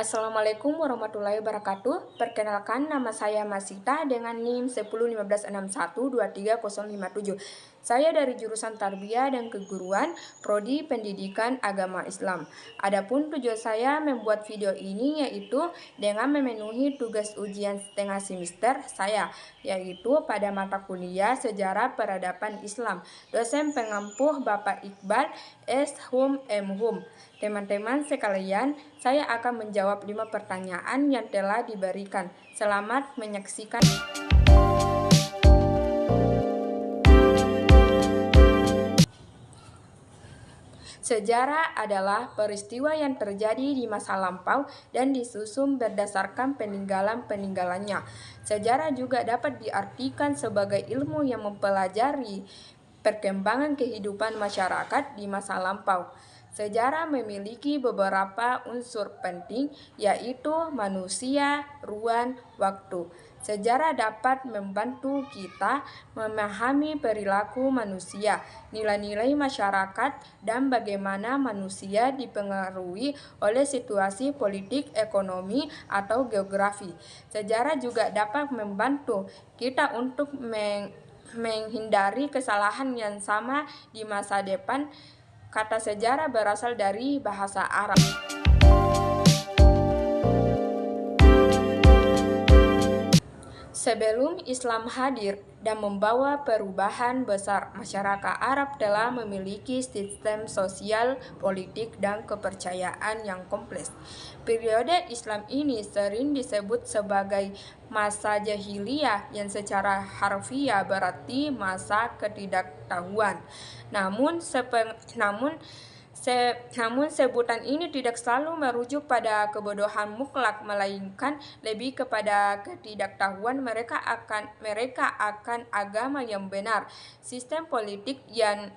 Assalamualaikum warahmatullahi wabarakatuh. Perkenalkan, nama saya Masita dengan NIM 101561230057. Saya dari jurusan Tarbiyah dan Keguruan, Prodi Pendidikan Agama Islam. Adapun tujuan saya membuat video ini yaitu dengan memenuhi tugas ujian setengah semester saya, yaitu pada mata kuliah Sejarah Peradaban Islam. Dosen pengampuh Bapak Iqbal S. Hum M. Hum. Teman-teman sekalian, saya akan menjawab 5 pertanyaan yang telah diberikan. Selamat menyaksikan. Sejarah adalah peristiwa yang terjadi di masa lampau dan disusun berdasarkan peninggalan-peninggalannya. Sejarah juga dapat diartikan sebagai ilmu yang mempelajari perkembangan kehidupan masyarakat di masa lampau. Sejarah memiliki beberapa unsur penting, yaitu manusia, ruang, waktu. Sejarah dapat membantu kita memahami perilaku manusia, nilai-nilai masyarakat, dan bagaimana manusia dipengaruhi oleh situasi politik, ekonomi, atau geografi. Sejarah juga dapat membantu kita untuk menghindari kesalahan yang sama di masa depan. Kata sejarah berasal dari bahasa Arab. Sebelum Islam hadir dan membawa perubahan besar, masyarakat Arab telah memiliki sistem sosial, politik, dan kepercayaan yang kompleks. Periode Islam ini sering disebut sebagai masa jahiliyah yang secara harfiah berarti masa ketidaktahuan. Namun sebutan ini tidak selalu merujuk pada kebodohan mutlak, melainkan lebih kepada ketidaktahuan mereka akan agama yang benar. Sistem politik yang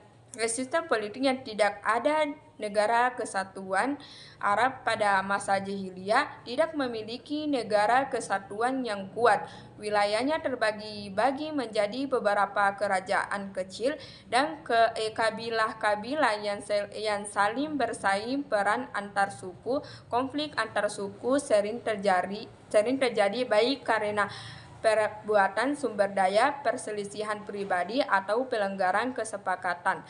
tidak ada. Negara Kesatuan Arab pada masa jahiliyah tidak memiliki negara kesatuan yang kuat. Wilayahnya terbagi-bagi menjadi beberapa kerajaan kecil dan kabilah-kabilah yang saling bersaing. Peran antar suku, konflik antar suku sering terjadi baik karena perbuatan sumber daya, perselisihan pribadi, atau pelanggaran kesepakatan.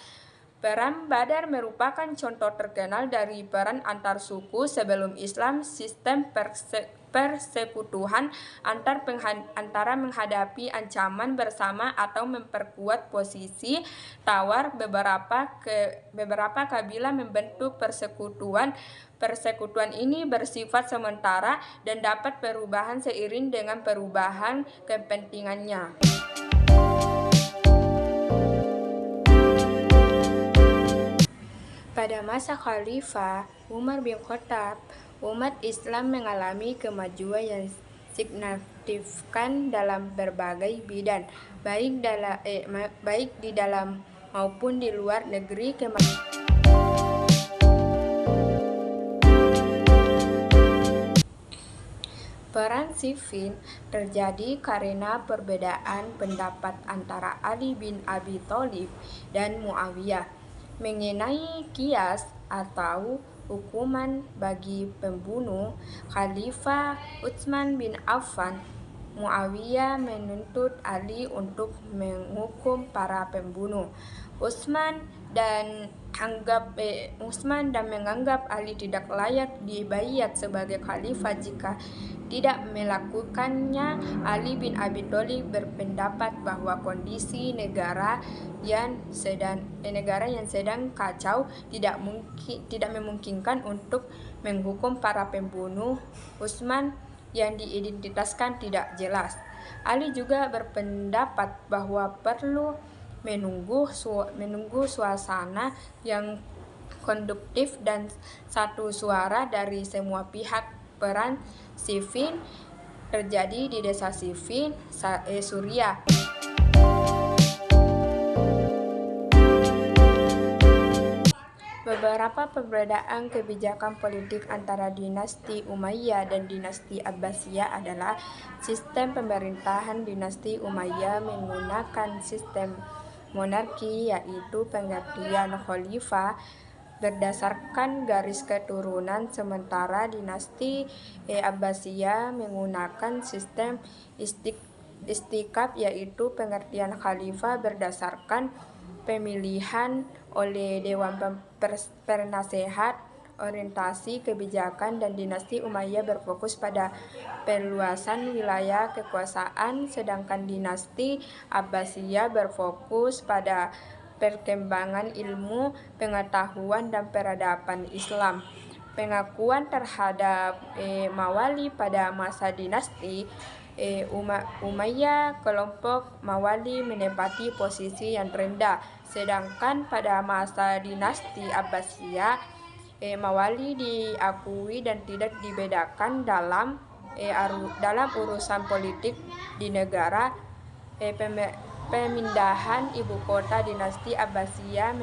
Perang Badar merupakan contoh terkenal dari peran antar suku sebelum Islam. Sistem persekutuan antara menghadapi ancaman bersama atau memperkuat posisi tawar. Beberapa kabilah membentuk persekutuan. Persekutuan ini bersifat sementara dan dapat berubah seiring dengan perubahan kepentingannya. Pada masa Khalifah Umar bin Khattab, umat Islam mengalami kemajuan yang signifikan dalam berbagai bidang, baik di dalam maupun di luar negeri. Perang Siffin terjadi karena perbedaan pendapat antara Ali bin Abi Thalib dan Muawiyah mengenai qiyas atau hukuman bagi pembunuh. Khalifah Utsman bin Affan, Muawiyah menuntut Ali untuk menghukum para pembunuh. Utsman dan menganggap Ali tidak layak dibaiat sebagai khalifah jika tidak melakukannya. Ali bin Abi Thalib berpendapat bahwa kondisi negara yang sedang kacau tidak memungkinkan untuk menghukum para pembunuh. Utsman yang diidentitaskan tidak jelas. Ali juga berpendapat bahwa perlu menunggu suasana yang konduktif dan satu suara dari semua pihak. Perang Siffin terjadi di desa Siffin, Suriah. Beberapa perbedaan kebijakan politik antara dinasti Umayyah dan dinasti Abbasiyah adalah sistem pemerintahan. Dinasti Umayyah menggunakan sistem monarki, yaitu penggantian khalifah berdasarkan garis keturunan, sementara dinasti Abbasiyah menggunakan sistem istikaf, yaitu pengertian khalifah berdasarkan pemilihan oleh Dewan Penasehat orientasi kebijakan, dan dinasti Umayyah berfokus pada perluasan wilayah kekuasaan, sedangkan dinasti Abbasiyah berfokus pada perkembangan ilmu, pengetahuan, dan peradaban Islam. Pengakuan terhadap Mawali pada masa dinasti Umayyah, kelompok Mawali menempati posisi yang rendah, sedangkan pada masa dinasti Abbasiyah Mawali diakui dan tidak dibedakan dalam urusan politik di negara. Pemindahan ibu kota dinasti Abbasiyah